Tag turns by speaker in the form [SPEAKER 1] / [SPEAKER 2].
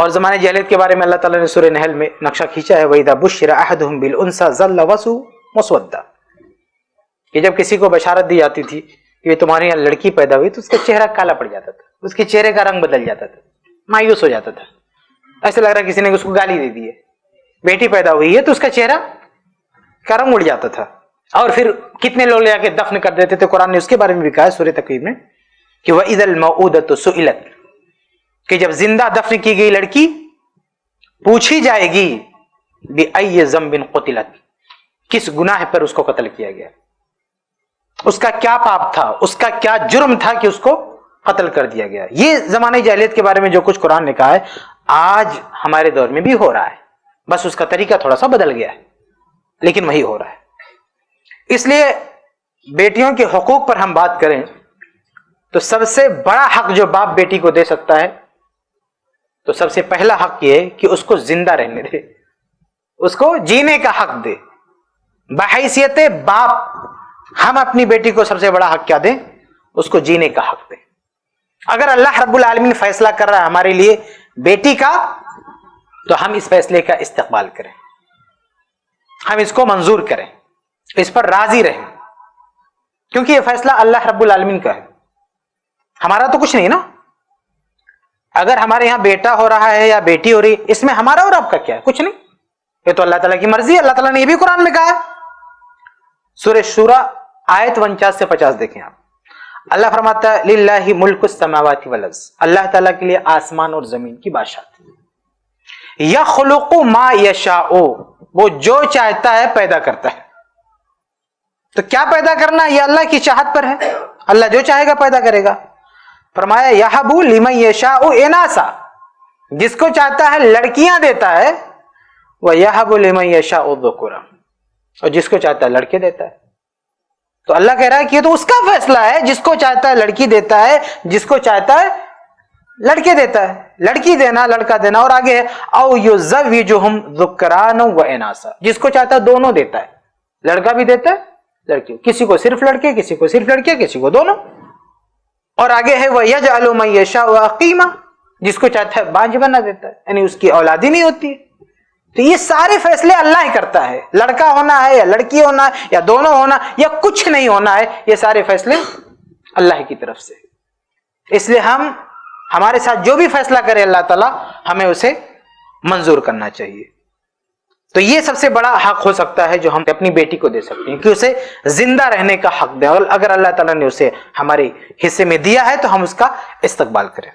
[SPEAKER 1] اور زمانے جاہلیت کے بارے میں اللہ تعالیٰ نے سورہ نحل میں نقشہ کھینچا ہے، وَإِذَا بُشِّرَ أَحَدُهُمْ بِالْأُنثَىٰ ظَلَّ وَجْهُهُ مُسْوَدًّا، کہ جب کسی کو بشارت دی جاتی تھی کہ تمہارے یہاں لڑکی پیدا ہوئی تو اس کا چہرہ کالا پڑ جاتا تھا، اس کے چہرے کا رنگ بدل جاتا تھا، مایوس ہو جاتا تھا، ایسا لگ رہا کسی نے اس کو گالی دے دی ہے۔ بیٹی پیدا ہوئی ہے تو اس کا چہرہ کا رنگ اڑ جاتا تھا، اور پھر کتنے لوگ لے کے دفن کر دیتے تھے۔ قرآن نے اس کے بارے میں بھی کہا ہے سورہ تکویر میں کہ وَإِذَا الْمَوْءُودَةُ سُئِلَتْ، کہ جب زندہ دفن کی گئی لڑکی پوچھی جائے گی بِأَيِّ ذَنبٍ قُتِلَتْ، کس گناہ پر اس کو قتل کیا گیا، اس کا کیا پاپ تھا، اس کا کیا جرم تھا کہ اس کو قتل کر دیا گیا۔ یہ زمانے جاہلیت کے بارے میں جو کچھ قرآن نے کہا ہے آج ہمارے دور میں بھی ہو رہا ہے، بس اس کا طریقہ تھوڑا سا بدل گیا ہے، لیکن وہی ہو رہا ہے۔ اس لیے بیٹیوں کے حقوق پر ہم بات کریں تو سب سے بڑا حق جو باپ بیٹی کو دے سکتا ہے تو سب سے پہلا حق یہ ہے کہ اس کو زندہ رہنے دے، اس کو جینے کا حق دے۔ بحیثیت باپ ہم اپنی بیٹی کو سب سے بڑا حق کیا دیں؟ اس کو جینے کا حق دیں۔ اگر اللہ رب العالمین فیصلہ کر رہا ہے ہمارے لیے بیٹی کا تو ہم اس فیصلے کا استقبال کریں، ہم اس کو منظور کریں، اس پر راضی رہیں، کیونکہ یہ فیصلہ اللہ رب العالمین کا ہے، ہمارا تو کچھ نہیں نا۔ اگر ہمارے یہاں بیٹا ہو رہا ہے یا بیٹی ہو رہی ہے، اس میں ہمارا اور آپ کا کیا ہے؟ کچھ نہیں، یہ تو اللہ تعالیٰ کی مرضی ہے۔ اللہ تعالیٰ نے یہ بھی قرآن میں کہا ہے، سورہ شورى آیت 49 سے 50 دیکھیں آپ، اللہ فرماتا ہے للہ ملک السماوات والارض، اللہ تعالیٰ کے لیے آسمان اور زمین کی بادشاہت، یخلق ما یشاء، وہ جو چاہتا ہے پیدا کرتا ہے۔ تو کیا پیدا کرنا یہ اللہ کی چاہت پر ہے، اللہ جو چاہے گا پیدا کرے گا۔ فرمایا یہب لمن یشاء اناسا، جس کو چاہتا ہے لڑکیاں دیتا ہے، ویہب لمن یشاء الذکورا، اور جس کو چاہتا ہے لڑکے دیتا ہے۔ تو اللہ کہہ رہا ہے کہ یہ تو اس کا فیصلہ ہے، جس کو چاہتا ہے لڑکی دیتا ہے، جس کو چاہتا ہے لڑکے دیتا ہے، لڑکی دینا لڑکا دینا۔ اور آگے ہے او یزوجہم ذکرانا و اناسا، جس کو چاہتا ہے دونوں دیتا ہے، لڑکا بھی دیتا ہے لڑکی، کسی کو صرف لڑکے، کسی کو صرف لڑکے، کسی کو دونوں۔ اور آگے ہے وَيَجْعَلُ مَن يَشَاءُ عَقِيمًا، جس کو چاہتا ہے بانجھ بنا دیتا ہے، یعنی اس کی اولاد ہی نہیں ہوتی۔ تو یہ سارے فیصلے اللہ ہی کرتا ہے، لڑکا ہونا ہے یا لڑکی ہونا ہے یا دونوں ہونا یا کچھ نہیں ہونا ہے، یہ سارے فیصلے اللہ کی طرف سے۔ اس لیے ہمارے ساتھ جو بھی فیصلہ کرے اللہ تعالیٰ، ہمیں اسے منظور کرنا چاہیے۔ تو یہ سب سے بڑا حق ہو سکتا ہے جو ہم اپنی بیٹی کو دے سکتے ہیں، کہ اسے زندہ رہنے کا حق دیں، اور اگر اللہ تعالیٰ نے اسے ہمارے حصے میں دیا ہے تو ہم اس کا استقبال کریں۔